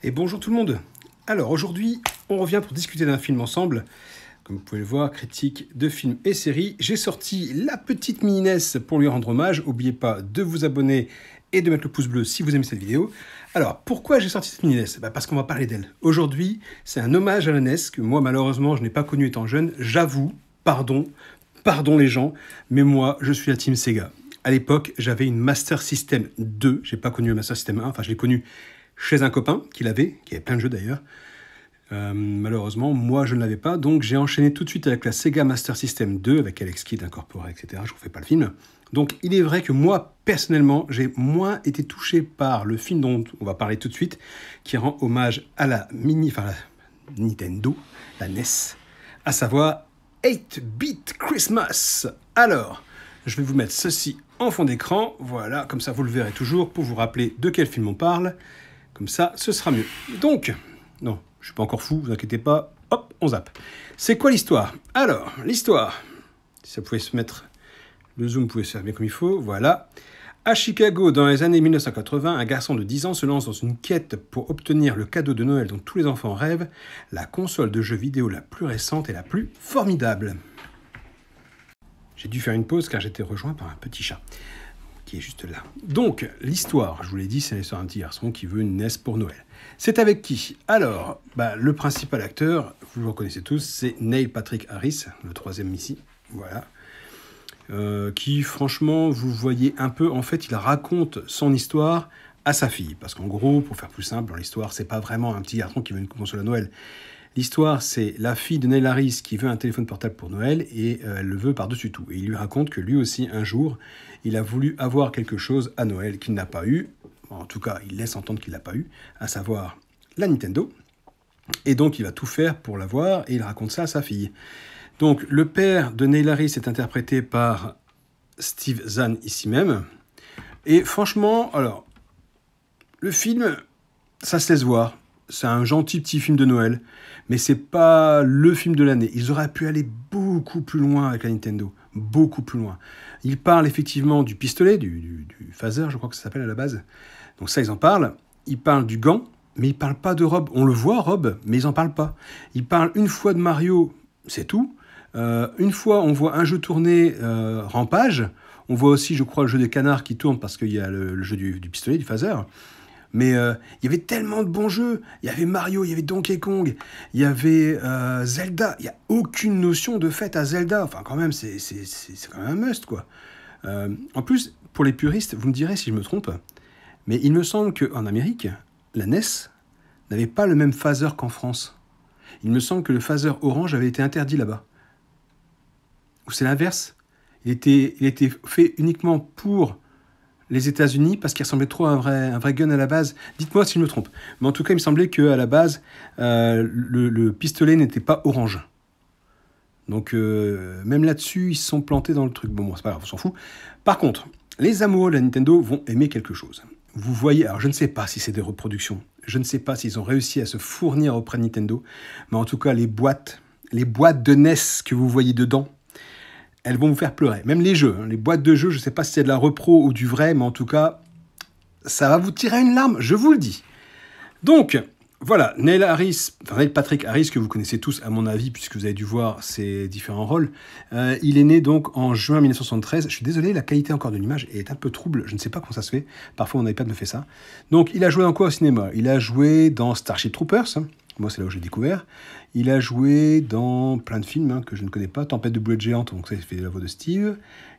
Et bonjour tout le monde. Alors aujourd'hui, on revient pour discuter d'un film ensemble. Comme vous pouvez le voir, critique de films et séries. J'ai sorti la petite mini NES pour lui rendre hommage. N'oubliez pas de vous abonner et de mettre le pouce bleu si vous aimez cette vidéo. Alors, pourquoi j'ai sorti cette mini NES? Parce qu'on va parler d'elle. Aujourd'hui, c'est un hommage à la NES que moi, malheureusement, je n'ai pas connu étant jeune. J'avoue, pardon les gens, mais moi, je suis la team Sega. À l'époque, j'avais une Master System 2. J'ai pas connu le Master System 1. Enfin, je l'ai connu chez un copain qui avait plein de jeux d'ailleurs. Malheureusement, moi, je ne l'avais pas. Donc, j'ai enchaîné tout de suite avec la Sega Master System 2, avec Alex Kidd incorporé, etc. Je ne vous fais pas le film. Donc, il est vrai que moi, personnellement, j'ai moins été touché par le film dont on va parler tout de suite, qui rend hommage à la Nintendo, la NES, à savoir 8-Bit Christmas. Alors, je vais vous mettre ceci en fond d'écran. Voilà, comme ça, vous le verrez toujours pour vous rappeler de quel film on parle. Comme ça, ce sera mieux. Donc, non, je ne suis pas encore fou, vous inquiétez pas. Hop, on zappe. C'est quoi l'histoire? Alors, l'histoire, si ça pouvait se mettre, le zoom pouvait se faire bien comme il faut, voilà. À Chicago, dans les années 1980, un garçon de 10 ans se lance dans une quête pour obtenir le cadeau de Noël dont tous les enfants rêvent, la console de jeux vidéo la plus récente et la plus formidable. J'ai dû faire une pause car j'étais rejoint par un petit chat qui est juste là. Donc, l'histoire, je vous l'ai dit, c'est l'histoire d'un petit garçon qui veut une NES pour Noël. C'est avec qui? Alors, le principal acteur, vous le reconnaissez tous, c'est Neil Patrick Harris, le troisième ici, voilà. Qui, franchement, vous voyez un peu, en fait, il raconte son histoire à sa fille. Parce qu'en gros, pour faire plus simple, dans l'histoire, c'est pas vraiment un petit garçon qui veut une console à Noël. L'histoire, c'est la fille de Neil Harris qui veut un téléphone portable pour Noël et elle le veut par-dessus tout. Et il lui raconte que lui aussi, un jour, il a voulu avoir quelque chose à Noël qu'il n'a pas eu. En tout cas, il laisse entendre qu'il n'a pas eu, à savoir la Nintendo. Et donc, il va tout faire pour l'avoir et il raconte ça à sa fille. Donc, le père de Neil Harris est interprété par Steve Zahn ici même. Et franchement, alors, le film, ça se laisse voir. C'est un gentil petit film de Noël, mais c'est pas le film de l'année. Ils auraient pu aller beaucoup plus loin avec la Nintendo, beaucoup plus loin. Ils parlent effectivement du pistolet, du phaser, je crois que ça s'appelle à la base. Donc ça, ils en parlent. Ils parlent du gant, mais ils parlent pas de Rob. On le voit, Rob, mais ils en parlent pas. Ils parlent une fois de Mario, c'est tout. Une fois, on voit un jeu tourner Rampage. On voit aussi, je crois, le jeu des canards qui tourne parce qu'il y a le jeu du pistolet, du phaser. Mais il y avait tellement de bons jeux. Il y avait Mario, il y avait Donkey Kong, il y avait Zelda. Il n'y a aucune notion de fête à Zelda. Enfin, quand même, c'est quand même un must, quoi. En plus, pour les puristes, vous me direz si je me trompe, mais il me semble qu'en Amérique, la NES n'avait pas le même phaser qu'en France. Il me semble que le phaser orange avait été interdit là-bas. Ou c'est l'inverse. Il était fait uniquement pour les États-Unis parce qu'il ressemblait trop à un vrai gun à la base. Dites-moi si je me trompe. Mais en tout cas, il me semblait qu'à la base, le pistolet n'était pas orange. Donc, même là-dessus, ils se sont plantés dans le truc. Bon, c'est pas grave, on s'en fout. Par contre, les amoureux de la Nintendo vont aimer quelque chose. Vous voyez, alors je ne sais pas si c'est des reproductions. Je ne sais pas s'ils ont réussi à se fournir auprès de Nintendo. Mais en tout cas, les boîtes de NES que vous voyez dedans, elles vont vous faire pleurer. Même les jeux, les boîtes de jeux, je ne sais pas si c'est de la repro ou du vrai, mais en tout cas, ça va vous tirer une larme, je vous le dis. Donc, voilà, Neil Patrick Harris, que vous connaissez tous, à mon avis, puisque vous avez dû voir ses différents rôles. Il est né donc en juin 1973. Je suis désolé, la qualité encore de l'image est un peu trouble. Je ne sais pas comment ça se fait. Parfois, mon iPad me fait ça. Donc, il a joué dans quoi au cinéma? Il a joué dans Starship Troopers. Moi, c'est là où j'ai découvert. Il a joué dans plein de films que je ne connais pas. Tempête de boulettes géantes, donc ça, il fait la voix de Steve.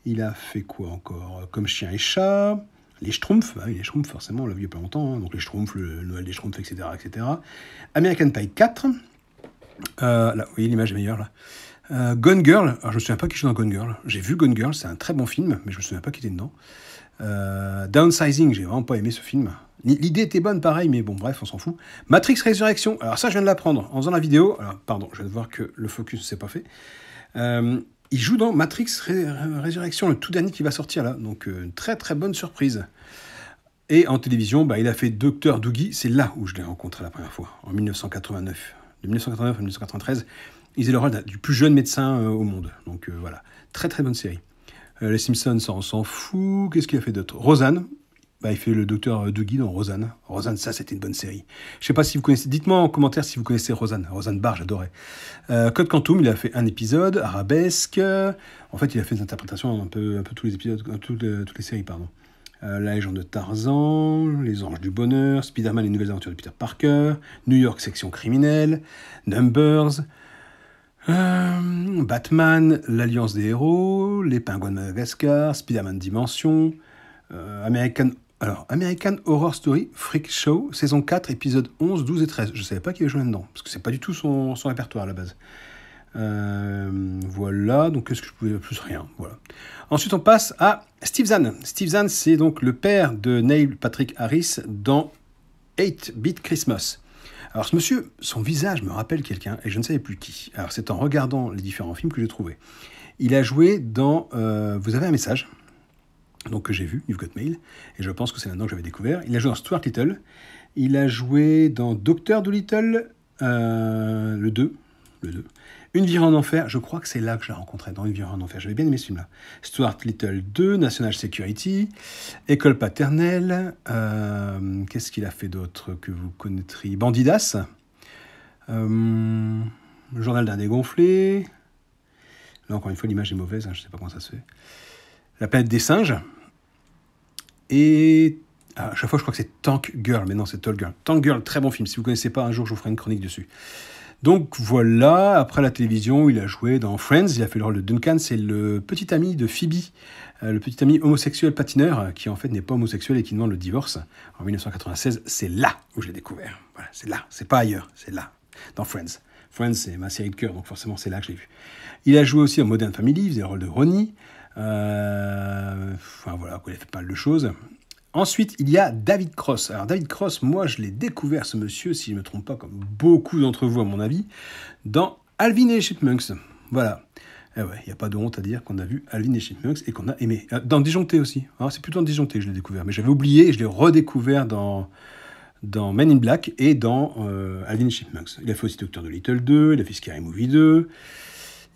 Il a fait quoi encore? Comme chien et chat. Les Schtroumpfs, les Schtroumpfs, forcément, on l'a vu il n'y a pas longtemps. Donc les Schtroumpfs, le Noël des Schtroumpfs, etc., etc. American Pie 4. Là, vous voyez, l'image est meilleure, là. Gone Girl. Alors, je ne me souviens pas qui joue dans Gone Girl. J'ai vu Gone Girl, c'est un très bon film, mais je ne me souviens pas qui était dedans. Downsizing, j'ai vraiment pas aimé ce film. L'idée était bonne, pareil, mais bon, bref, on s'en fout. Matrix Résurrection. Alors ça, je viens de l'apprendre en faisant la vidéo. Alors, pardon, je viens de voir que le focus ne s'est pas fait. Il joue dans Matrix Résurrection, le tout dernier qui va sortir là. Donc, une très très bonne surprise. Et en télévision, il a fait Dr Doogie. C'est là où je l'ai rencontré la première fois, en 1989. De 1989 à 1993, il faisait le rôle du plus jeune médecin au monde. Donc voilà, très très bonne série. Les Simpsons, ça on s'en fout. Qu'est-ce qu'il a fait d'autre? Roseanne. il fait le docteur Dougie dans Roseanne. Roseanne, ça, c'était une bonne série. Je sais pas si vous connaissez... Dites-moi en commentaire si vous connaissez Roseanne. Roseanne Barr, j'adorais. Code Quantum, il a fait un épisode. Arabesque. En fait, il a fait des interprétations un peu tous les épisodes, toutes les séries, pardon. La légende de Tarzan, Les Anges du Bonheur, Spider-Man, Les Nouvelles Aventures de Peter Parker, New York Section Criminelle, Numbers, Batman, L'Alliance des Héros, Les Pingouins de Madagascar, Spider-Man Dimension, American Horror Story, Freak Show, saison 4, épisodes 11, 12 et 13. Je ne savais pas qu'il y avait joué là-dedans, parce que c'est pas du tout son répertoire à la base. Voilà, donc qu'est-ce que je pouvais plus rien, voilà. Ensuite on passe à Steve Zahn. Steve Zahn, c'est donc le père de Neil Patrick Harris dans 8-Bit Christmas. Alors ce monsieur, son visage me rappelle quelqu'un et je ne savais plus qui. Alors c'est en regardant les différents films que j'ai trouvé. Il a joué dans Vous avez un message, donc que j'ai vu, You've Got Mail, et je pense que c'est là-dedans que j'avais découvert. Il a joué dans Stuart Little, il a joué dans Docteur Dolittle, le 2. Une virée en enfer, je crois que c'est là que je l'ai rencontré, dans Une virée en enfer. J'avais bien aimé ce film-là. Stuart Little 2, National Security, École paternelle, qu'est-ce qu'il a fait d'autre que vous connaîtriez? Bandidas, Le journal d'un dégonflé. Là, encore une fois, l'image est mauvaise, je ne sais pas comment ça se fait. La planète des singes. Et à chaque fois, je crois que c'est Tank Girl, mais non, c'est Tall Girl. Tank Girl, très bon film. Si vous ne connaissez pas, un jour, je vous ferai une chronique dessus. Donc voilà, après la télévision, il a joué dans Friends, il a fait le rôle de Duncan, c'est le petit ami de Phoebe, le petit ami homosexuel patineur, qui en fait n'est pas homosexuel et qui demande le divorce. En 1996, c'est là où je l'ai découvert. Voilà, c'est là, c'est pas ailleurs, c'est là, dans Friends. Friends, c'est ma série de cœur, donc forcément c'est là que je l'ai vu. Il a joué aussi dans Modern Family, il faisait le rôle de Ronnie. Enfin voilà, il a fait pas mal de choses. Ensuite, il y a David Cross. Alors David Cross, moi je l'ai découvert ce monsieur, si je ne me trompe pas, comme beaucoup d'entre vous à mon avis, dans Alvin et les Chipmunks. Voilà. Eh ouais, il n'y a pas de honte à dire qu'on a vu Alvin et les Chipmunks et qu'on a aimé. Dans Disjoncté aussi. Alors, c'est plutôt dans Disjoncté que je l'ai découvert. Mais j'avais oublié et je l'ai redécouvert dans Men in Black et dans Alvin et les Chipmunks. Il a fait aussi Docteur Dolittle 2, il a fait Scary Movie 2.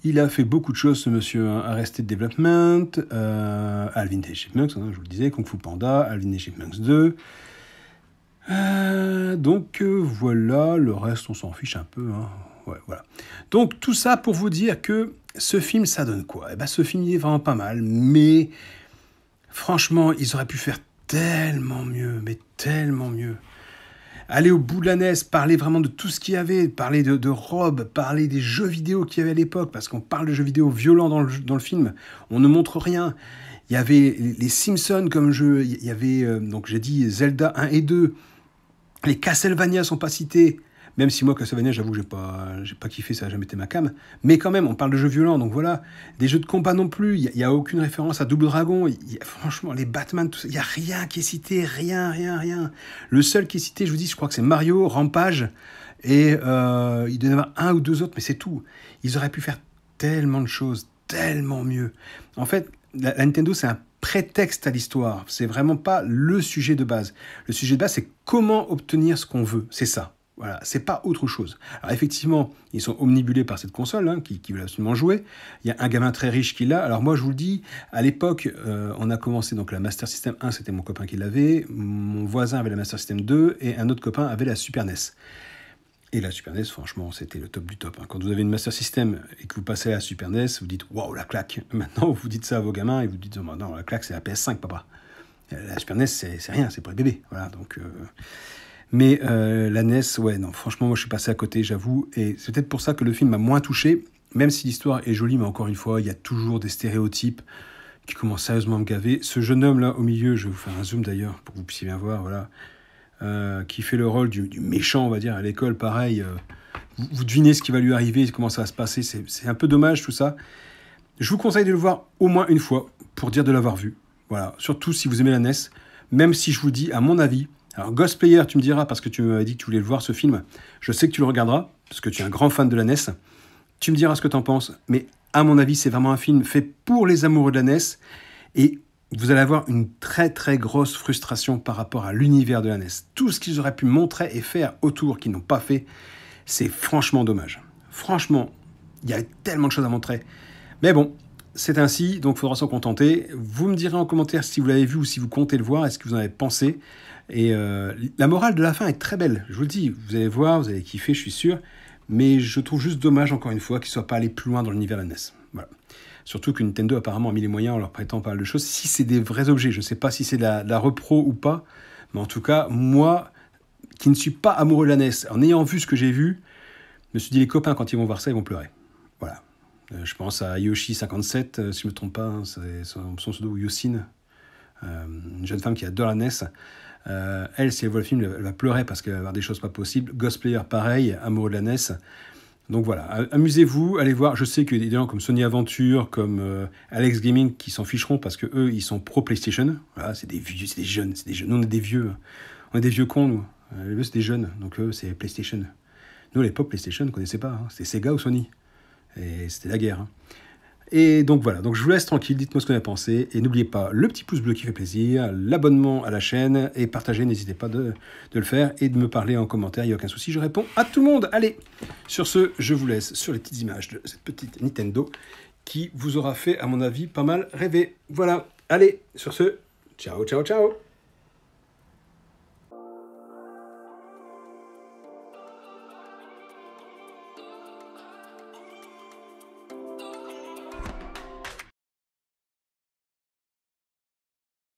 Il a fait beaucoup de choses, ce monsieur. Arrested Development, Alvin et les Chipmunks, je vous le disais, Kung Fu Panda, Alvin et les Chipmunks 2. Donc voilà, le reste, on s'en fiche un peu. Ouais, voilà. Donc tout ça pour vous dire que ce film, ça donne quoi? Eh ben, ce film, il est vraiment pas mal, mais franchement, ils auraient pu faire tellement mieux, mais tellement mieux. Aller au bout de la NES, parler vraiment de tout ce qu'il y avait, parler de Rob, parler des jeux vidéo qu'il y avait à l'époque, parce qu'on parle de jeux vidéo violents dans le film, on ne montre rien. Il y avait les Simpsons comme jeu, il y avait, donc j'ai dit Zelda 1 et 2, les Castlevania sont pas cités, même si moi, Castlevania, j'avoue que j'ai pas kiffé, ça n'a jamais été ma came, mais quand même, on parle de jeux violents, donc voilà, des jeux de combat non plus, il n'y a aucune référence à Double Dragon, franchement, les Batman, tout ça, il n'y a rien qui est cité, rien. Le seul qui est cité, je vous dis, je crois que c'est Mario, Rampage, et il doit y en avoir un ou deux autres, mais c'est tout. Ils auraient pu faire tellement de choses, tellement mieux. En fait, la Nintendo, c'est un prétexte à l'histoire, c'est vraiment pas le sujet de base. Le sujet de base, c'est comment obtenir ce qu'on veut, c'est ça. Voilà, c'est pas autre chose. Alors effectivement, ils sont omnibulés par cette console, qui veulent absolument jouer. Il y a un gamin très riche qui l'a. Alors moi, je vous le dis, à l'époque, on a commencé, donc la Master System 1, c'était mon copain qui l'avait. Mon voisin avait la Master System 2 et un autre copain avait la Super NES. Et la Super NES, franchement, c'était le top du top. Quand vous avez une Master System et que vous passez à la Super NES, vous dites « Waouh, la claque !» Maintenant, vous dites ça à vos gamins et vous dites « Non, la claque, c'est la PS5, papa. La Super NES, c'est rien, c'est pour les bébés. » Voilà, donc... Mais la NES, ouais, non, franchement, moi, je suis passé à côté, j'avoue. Et c'est peut-être pour ça que le film m'a moins touché, même si l'histoire est jolie, mais encore une fois, il y a toujours des stéréotypes qui commencent sérieusement à me gaver. Ce jeune homme-là, au milieu, je vais vous faire un zoom d'ailleurs, pour que vous puissiez bien voir, voilà, qui fait le rôle du méchant, on va dire, à l'école, pareil. Vous devinez ce qui va lui arriver, comment ça va se passer, c'est un peu dommage, tout ça. Je vous conseille de le voir au moins une fois, pour dire de l'avoir vu. Voilà, surtout si vous aimez la NES, même si je vous dis, à mon avis... Alors, Ghost Player, tu me diras, parce que tu m'avais dit que tu voulais le voir, ce film. Je sais que tu le regarderas, parce que tu es un grand fan de la NES. Tu me diras ce que tu en penses. Mais à mon avis, c'est vraiment un film fait pour les amoureux de la NES. Et vous allez avoir une très, très grosse frustration par rapport à l'univers de la NES. Tout ce qu'ils auraient pu montrer et faire autour, qu'ils n'ont pas fait, c'est franchement dommage. Franchement, il y a tellement de choses à montrer. Mais bon, c'est ainsi, donc il faudra s'en contenter. Vous me direz en commentaire si vous l'avez vu ou si vous comptez le voir, est-ce que vous en avez pensé. Et la morale de la fin est très belle, je vous le dis. Vous allez voir, vous allez kiffer, je suis sûr. Mais je trouve juste dommage, encore une fois, qu'ils ne soient pas allés plus loin dans l'univers de la NES. Voilà. Surtout que Nintendo apparemment a mis les moyens en leur prêtant pas mal de choses. Si c'est des vrais objets, je ne sais pas si c'est de la repro ou pas. Mais en tout cas, moi, qui ne suis pas amoureux de la NES, en ayant vu ce que j'ai vu, je me suis dit, les copains, quand ils vont voir ça, ils vont pleurer. Voilà. Je pense à Yoshi57, si je ne me trompe pas, hein, c'est son pseudo Yosin, une jeune femme qui adore la NES. Elle, si elle voit le film, elle va pleurer parce qu'elle va avoir des choses pas possibles. Ghostplayer, pareil, amoureux de la NES. Donc voilà, amusez-vous, allez voir. Je sais qu'il y a des gens comme Sony Aventure, comme Alex Gaming qui s'en ficheront parce que eux, ils sont pro PlayStation. Voilà, c'est des vieux, c'est des jeunes. Nous, on est des vieux. On est des vieux cons, nous. Eux, c'est des jeunes. Donc eux, c'est PlayStation. Nous, à l'époque, PlayStation, on ne connaissait pas. Hein. C'était Sega ou Sony. Et c'était la guerre. Hein. Et donc voilà, donc je vous laisse tranquille, dites-moi ce que vous en avez pensé, et n'oubliez pas le petit pouce bleu qui fait plaisir, l'abonnement à la chaîne, et partagez, n'hésitez pas de le faire, et de me parler en commentaire, il n'y a aucun souci, je réponds à tout le monde. Allez, sur ce, je vous laisse sur les petites images de cette petite Nintendo, qui vous aura fait, à mon avis, pas mal rêver. Voilà, allez, sur ce, ciao, ciao, ciao.